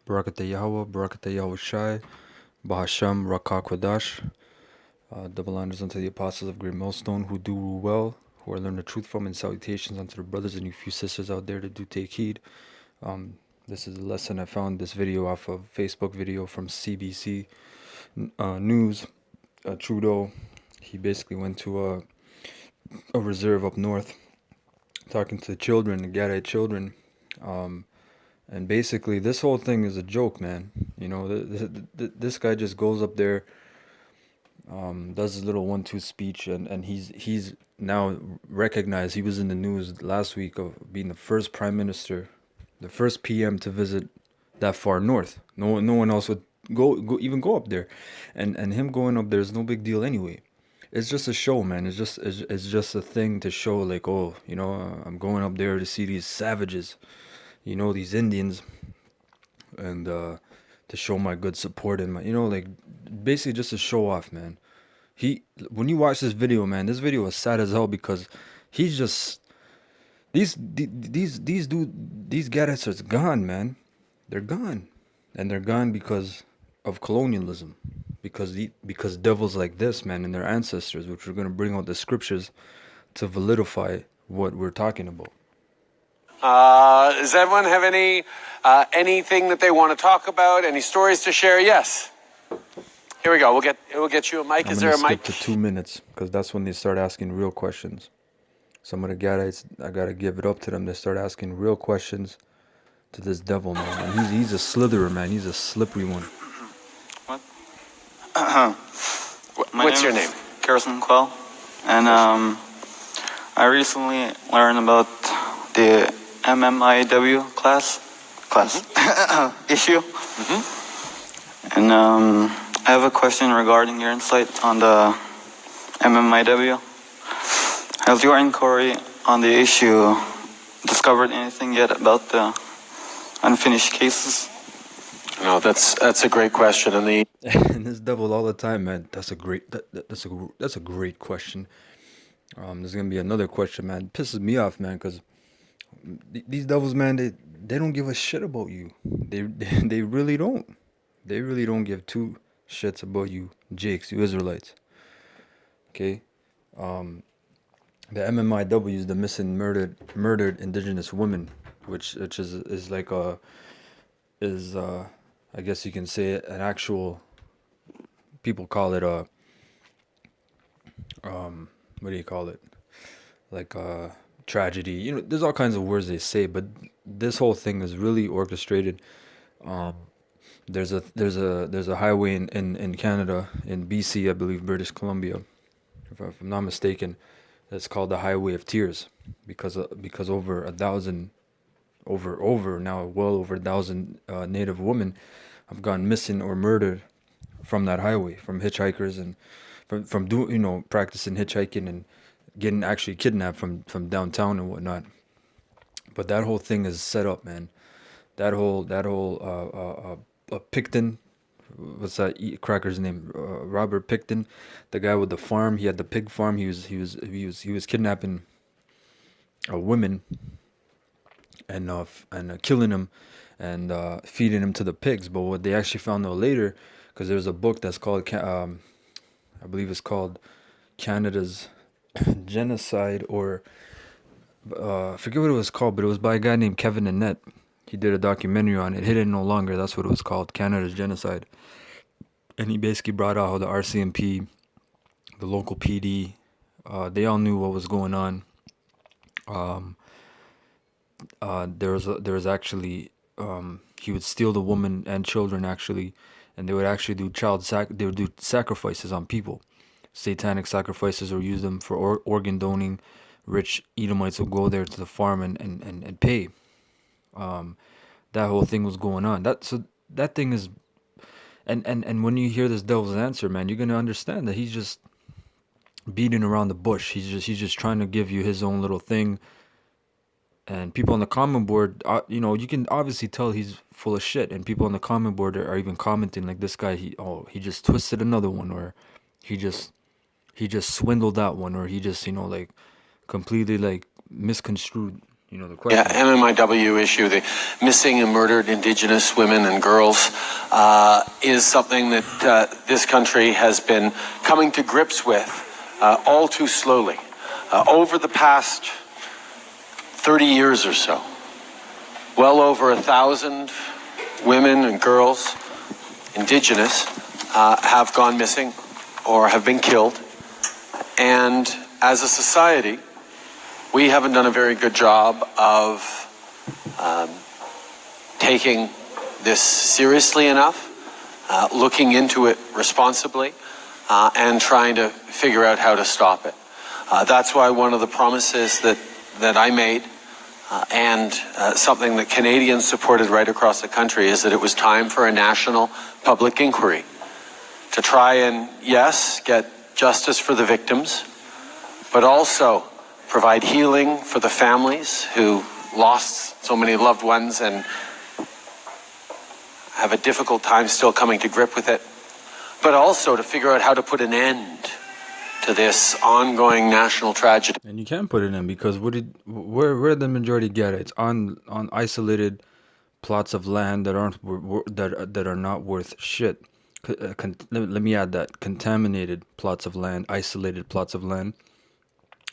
Barakata Yahweh, Barakata Yahweh Shai, Bahasham Rakakwadash. Double honors unto the apostles of Great Millstone who do rule well, who I learn the truth from, and salutations unto the brothers and you few sisters out there that do take heed. This is a lesson I found this video off of Facebook video from CBC News. Trudeau, he basically went to a reserve up north talking to the children, the Gadite children. And basically, this whole thing is a joke, man. You know, this guy just goes up there, does his little 1-2 speech, and he's now recognized. He was in the news last week of being the first prime minister, the first PM to visit that far north. No one else would go up there, and him going up there is no big deal anyway. It's just a show, man. It's just a thing to show, like, oh, you know, I'm going up there to see these savages, you know, these Indians, and to show my good support and my, you know, like, basically just to show off, man. When you watch this video, man, this video is sad as hell because he's just these Gadgets are gone, man. They're gone, and they're gone because of colonialism, because devils like this, man, and their ancestors, which we're gonna bring out the scriptures to validify what we're talking about. Does everyone have anything that they want to talk about? Any stories to share? Yes. Here we go. We'll get you a mic. Is there a mic? To 2 minutes because that's when they start asking real questions. Some of the Gadites, I gotta give it up to them. They start asking real questions to this devil, man. And he's a Slytherin, man. He's a slippery one. What? What's your name? Carson Quell. And I recently learned about the MMIW class issue. Mm-hmm. And I have a question regarding your insight on the MMIW. Has your inquiry on the issue discovered anything yet about the unfinished cases? No, that's a great question, and and this devil all the time, man. That's a great question. There's gonna be another question, man. It pisses me off, man, because these devils, man, they don't give a shit about you. They really don't. They really don't give two shits about you, Jakes, you Israelites. Okay. The MMIW is the missing murdered Indigenous women, which is like I guess you can say an actual, people call it a what do you call it, like a tragedy, you know, there's all kinds of words they say, but this whole thing is really orchestrated. There's a highway in Canada, in BC, I believe, British Columbia, if I'm not mistaken, that's called the Highway of Tears, because over 1,000 well over 1,000 Native women have gone missing or murdered from that highway, from hitchhikers, and from doing, you know, practicing hitchhiking and getting actually kidnapped from downtown and whatnot. But that whole thing is set up, man. That whole Picton, what's that cracker's name? Robert Picton, the guy with the farm. He had the pig farm. He was kidnapping women and killing them and feeding them to the pigs. But what they actually found out later, because there's a book that's called I believe it's called Canada's Genocide, or I forget what it was called, but it was by a guy named Kevin Annett. He did a documentary on it, Hidden No Longer. That's what it was called, Canada's Genocide. And he basically brought out how the RCMP, the local PD, they all knew what was going on. There was actually he would steal the woman and children, actually, and they would actually do they would do sacrifices on people, satanic sacrifices, or use them for organ donating. Rich Edomites would go there to the farm and pay. That whole thing was going on. That thing is, and when you hear this devil's answer, man, you're gonna understand that he's just beating around the bush. He's just trying to give you his own little thing. And people on the comment board, you know, you can obviously tell he's full of shit. And people on the comment board are even commenting like, this guy, he just twisted another one, or he just swindled that one, or he just, you know, like completely like misconstrued, You know the question. Yeah, MMIW issue, the missing and murdered Indigenous women and girls, is something that this country has been coming to grips with all too slowly. Over the past 30 years or so, well over 1,000 women and girls, Indigenous, have gone missing or have been killed. And as a society, we haven't done a very good job of taking this seriously enough, looking into it responsibly, and trying to figure out how to stop it. That's why one of the promises that I made, and something that Canadians supported right across the country, is that it was time for a national public inquiry to try and, yes, get justice for the victims, but also provide healing for the families who lost so many loved ones and have a difficult time still coming to grip with it, but also to figure out how to put an end to this ongoing national tragedy. And you can put it in because where did the majority get it? It's on isolated plots of land that aren't that are not worth shit. Let me add that: contaminated plots of land, isolated plots of land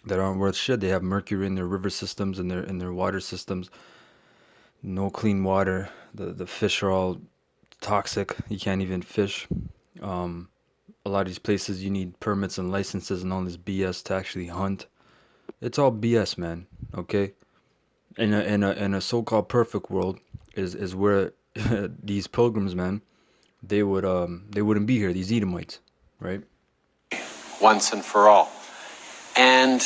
that aren't worth shit. They have mercury in their river systems and in their water systems. No clean water. The fish are all toxic. You can't even fish. A lot of these places you need permits and licenses and all this BS to actually hunt. It's all BS, man. Okay. In a so-called perfect world is where these pilgrims, man, they wouldn't be here. These Edomites, right? Once and for all. And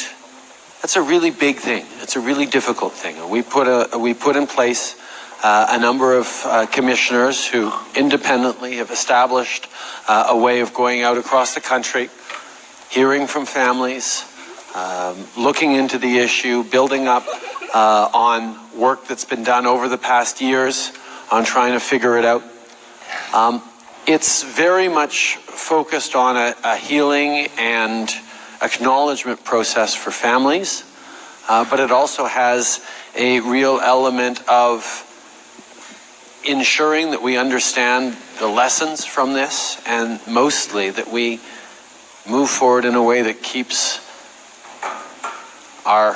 that's a really big thing. It's a really difficult thing. We put in place a number of commissioners who independently have established a way of going out across the country, hearing from families, looking into the issue, building up on work that's been done over the past years on trying to figure it out. It's very much focused on a healing and acknowledgement process for families, but it also has a real element of ensuring that we understand the lessons from this, and mostly that we move forward in a way that keeps our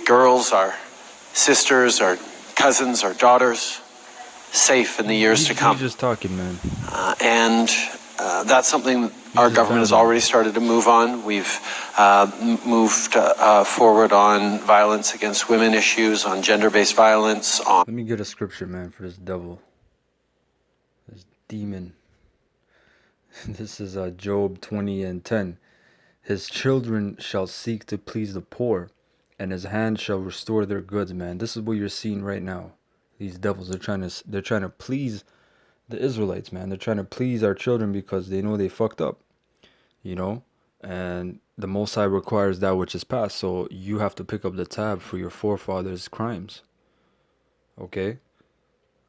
girls, our sisters, our cousins, our daughters safe in the years to come. He's just talking, man. And that's something our government has already started to move on. We've moved forward on violence against women issues, on gender-based violence. Let me get a scripture, man, for this devil, this demon. This is Job 20:10. His children shall seek to please the poor, and his hand shall restore their goods, man. This is what you're seeing right now. These devils, they're trying to please the Israelites, man. They're trying to please our children because they know they fucked up, you know. And the Most High requires that which is past, so you have to pick up the tab for your forefathers' crimes. Okay.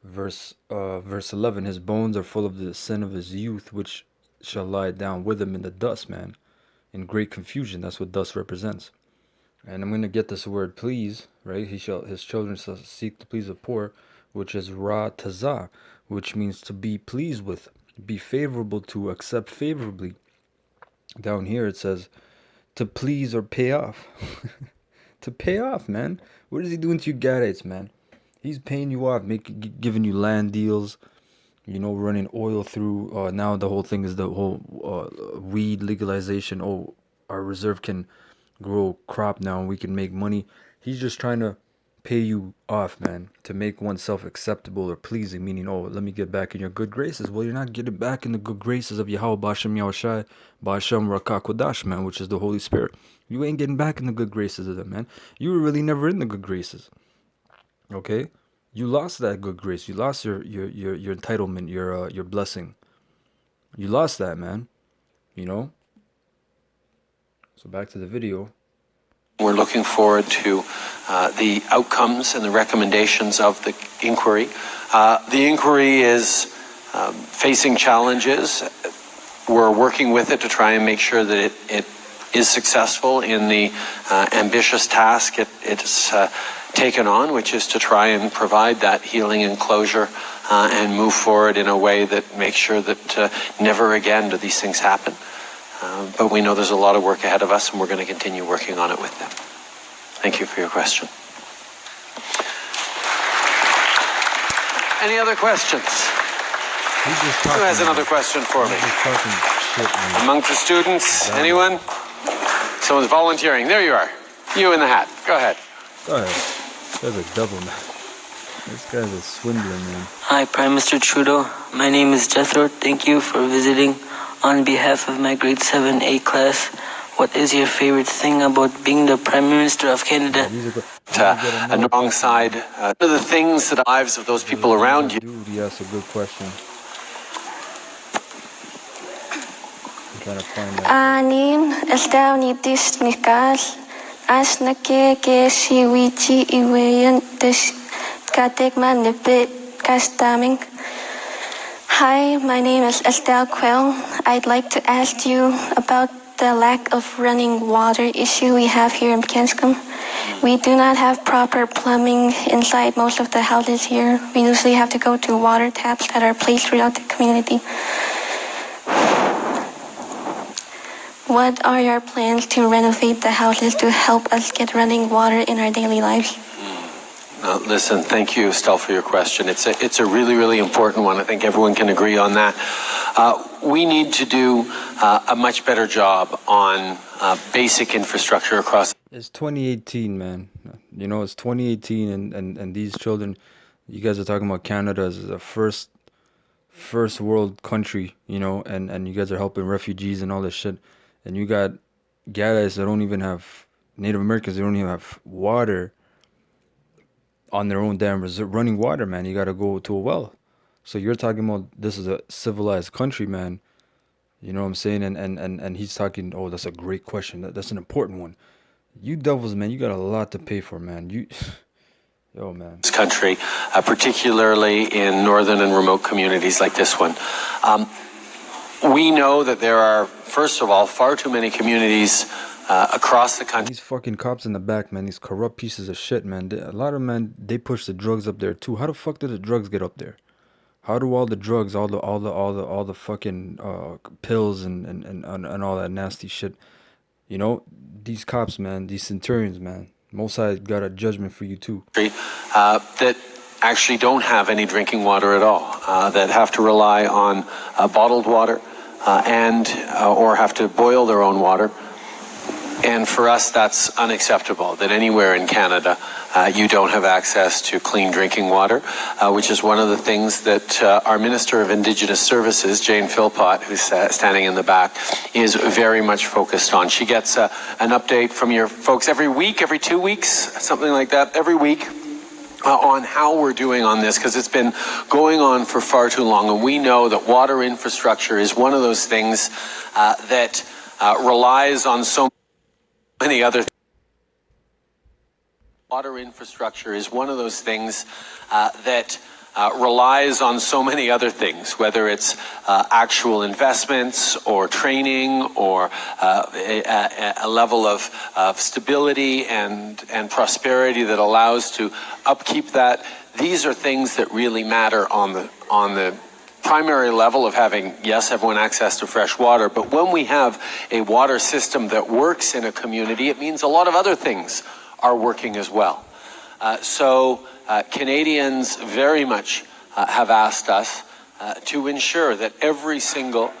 Verse 11. His bones are full of the sin of his youth, which shall lie down with him in the dust, man, in great confusion. That's what dust represents. And I'm gonna get this word please, right? His children shall seek to please the poor, which is ra tazah, which means to be pleased with, be favorable to, accept favorably. Down here it says to please or pay off. To pay off, man. What is he doing to you Gadites, man? He's paying you off, giving you land deals, you know, running oil through. Now the whole thing is the whole weed legalization. Oh, our reserve can grow crop now and we can make money. He's just trying to pay you off, man, to make oneself acceptable or pleasing, meaning, oh, let me get back in your good graces. Well, you're not getting back in the good graces of Yahweh Bashem Yahushai Bashem Rakakodash, man, which is the Holy Spirit. You ain't getting back in the good graces of them, man. You were really never in the good graces. Okay? You lost that good grace. You lost your entitlement, your blessing. You lost that, man. You know? So back to the video. We're looking forward to the outcomes and the recommendations of the inquiry. The inquiry is facing challenges. We're working with it to try and make sure that it is successful in the ambitious task it's taken on, which is to try and provide that healing and closure and move forward in a way that makes sure that never again do these things happen. But we know there's a lot of work ahead of us, and we're going to continue working on it with them. Thank you for your question. Any other questions? Who has another question for me? Among the students, anyone? Someone's volunteering. There you are. You in the hat. Go ahead. Go ahead. This guy's a devil, man. This guy's a swindler, man. Hi, Prime Minister Trudeau. My name is Jethro. Thank you for visiting on behalf of my grade 7A class. What is your favorite thing about being the Prime Minister of Canada? Alongside one of the things that the lives of those people around you. Dude, yes, a good question. I'm trying to find that. Anin estaw ni dis nikas as na ke si wichi iweyan dis katek man nipit kastaming. Hi, my name is Estelle Quill. I'd like to ask you about the lack of running water issue we have here in Kenscom. We do not have proper plumbing inside most of the houses here. We usually have to go to water taps that are placed throughout the community. What are your plans to renovate the houses to help us get running water in our daily lives? Listen, thank you, Estelle, for your question. It's a really, really important one. I think everyone can agree on that. We need to do a much better job on basic infrastructure across. It's 2018, man. You know, it's 2018, and these children, you guys are talking about Canada as a first world country, you know, and you guys are helping refugees and all this shit. And you got guys that don't even have, Native Americans, they don't even have water on their own damn running water, man. You got to go to a well. So you're talking about this is a civilized country, man. You know what I'm saying? And he's talking, oh, that's a great question. That's an important one. You devils, man, you got a lot to pay for, man. Yo, man. This country, particularly in northern and remote communities like this one. We know that there are, first of all, far too many communities across the country. These fucking cops in the back, man, these corrupt pieces of shit, man. A lot of men, they push the drugs up there too. How the fuck did the drugs get up there? How do all the drugs, all the fucking pills and all that nasty shit? You know, these cops, man, these centurions, man. Mosai got a judgment for you too. That actually don't have any drinking water at all. That have to rely on bottled water or have to boil their own water. And for us, that's unacceptable, that anywhere in Canada you don't have access to clean drinking water, which is one of the things that our Minister of Indigenous Services, Jane Philpott, who's standing in the back, is very much focused on. She gets an update from your folks every week, every 2 weeks, something like that, every week. On how we're doing on this, because it's been going on for far too long, and we know that water infrastructure is one of those things that relies on so many other things. Water infrastructure is one of those things that relies on so many other things, whether it's actual investments or training or a level of stability and prosperity that allows to upkeep that. These are things that really matter on the primary level of having, yes, everyone access to fresh water, but when we have a water system that works in a community, it means a lot of other things are working as well. So Canadians very much have asked us to ensure that every single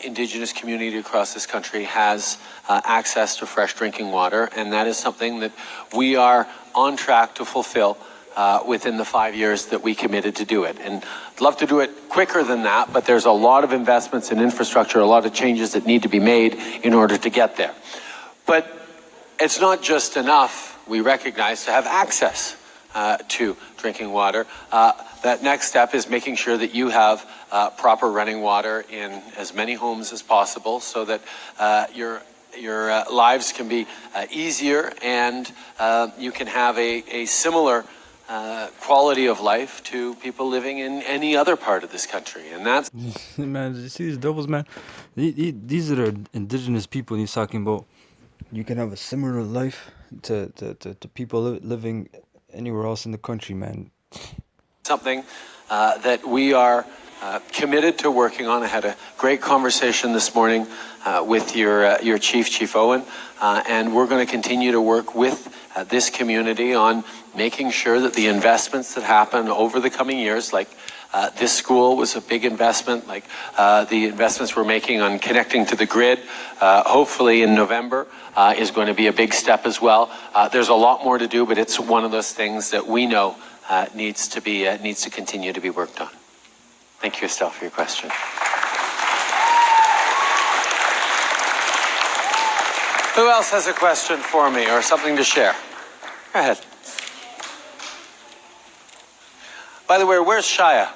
Indigenous community across this country has access to fresh drinking water, and that is something that we are on track to fulfill within the 5 years that we committed to do it. And I'd love to do it quicker than that, but there's a lot of investments in infrastructure, a lot of changes that need to be made in order to get there. But it's not just enough, we recognize, to have access to drinking water. That next step is making sure that you have proper running water in as many homes as possible, so that your lives can be easier, and you can have a similar quality of life to people living in any other part of this country. And that's... Man, you see these devils, man? These are the indigenous people he's talking about. You can have a similar life to people living anywhere else in the country, man. Something that we are committed to working on. I had a great conversation this morning with your chief, Chief Owen, and we're going to continue to work with this community on making sure that the investments that happen over the coming years, like this school was a big investment, like the investments we're making on connecting to the grid, hopefully in November, is going to be a big step as well. There's a lot more to do, but it's one of those things that we know needs to continue to be worked on. Thank you, Estelle, for your question. Who else has a question for me or something to share? Go ahead. By the way, where's Shia?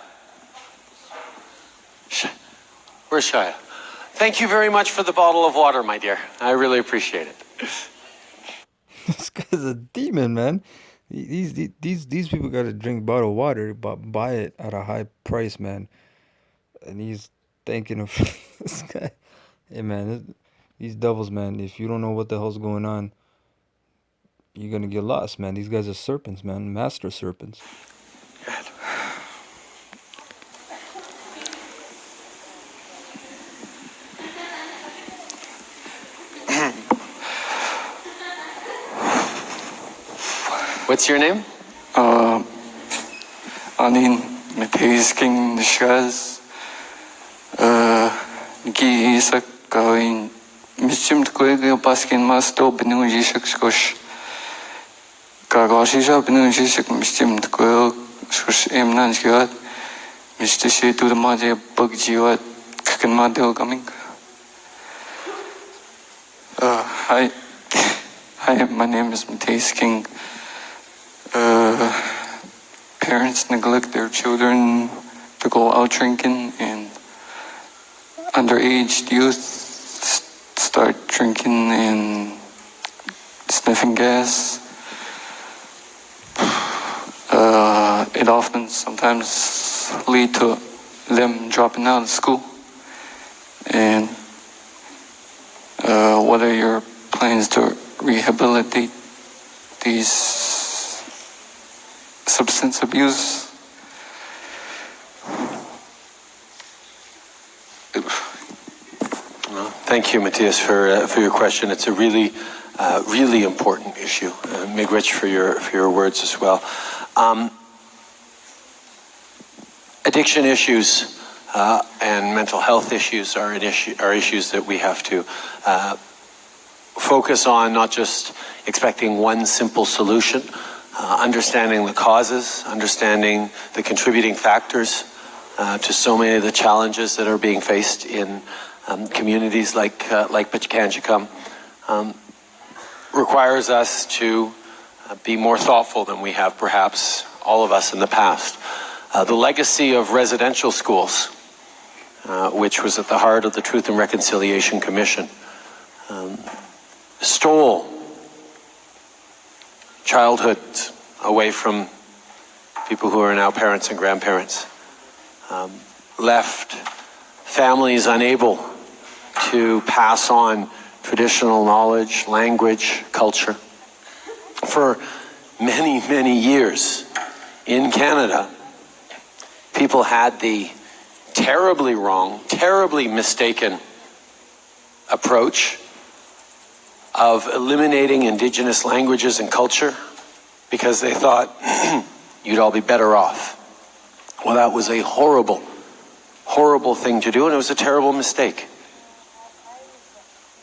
Where's Shia? Thank you very much for the bottle of water, my dear. I really appreciate it. This guy's a demon, man. These people got to drink bottled water, but buy it at a high price, man. And he's thinking of this guy. Hey, man, these devils, man. If you don't know what the hell's going on, you're gonna get lost, man. These guys are serpents, man. Master serpents. What's your name? Anin Matthews King Nishaz. Gisak Kawin Michim Twig Paskin Masto Benu Jishak Skosh Kagoshisha Benu Jishak Michim Twig Shush Emnan Jiat Mr. She to the Maja Bug Jiat Kakan Madel coming. Hi, my name is Matthews King. Parents neglect their children to go out drinking, and underage youth start drinking and sniffing gas. It often sometimes lead to them dropping out of school. And what are your plans to rehabilitate these substance abuse? Well, thank you, Matthias, for your question. It's a really important issue. Miigwech for your words as well. Addiction issues and mental health issues are issues that we have to focus on, not just expecting one simple solution. Understanding the causes, understanding the contributing factors to so many of the challenges that are being faced in communities like Pachacanchicum requires us to be more thoughtful than we have, perhaps, all of us in the past. The legacy of residential schools, which was at the heart of the Truth and Reconciliation Commission, stole childhood away from people who are now parents and grandparents, left families unable to pass on traditional knowledge, language, culture. For many, many years in Canada, people had the terribly wrong, terribly mistaken approach of eliminating Indigenous languages and culture because they thought you'd all be better off. Well, that was a horrible, horrible thing to do, and it was a terrible mistake.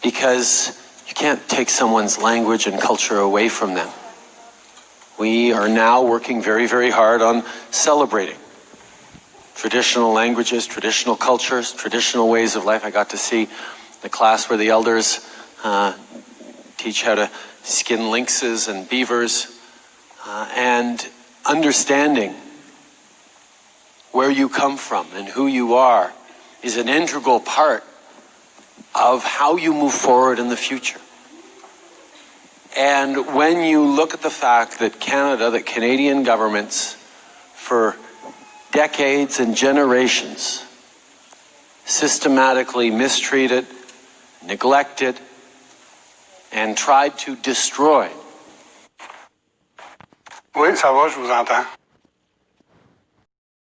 Because you can't take someone's language and culture away from them. We are now working very, very hard on celebrating traditional languages, traditional cultures, traditional ways of life. I got to see the class where the elders teach how to skin lynxes and beavers, and understanding where you come from and who you are is an integral part of how you move forward in the future. And when you look at the fact that Canadian governments for decades and generations systematically mistreated, neglected, and tried to destroy. Oui, ça va, je vous entends.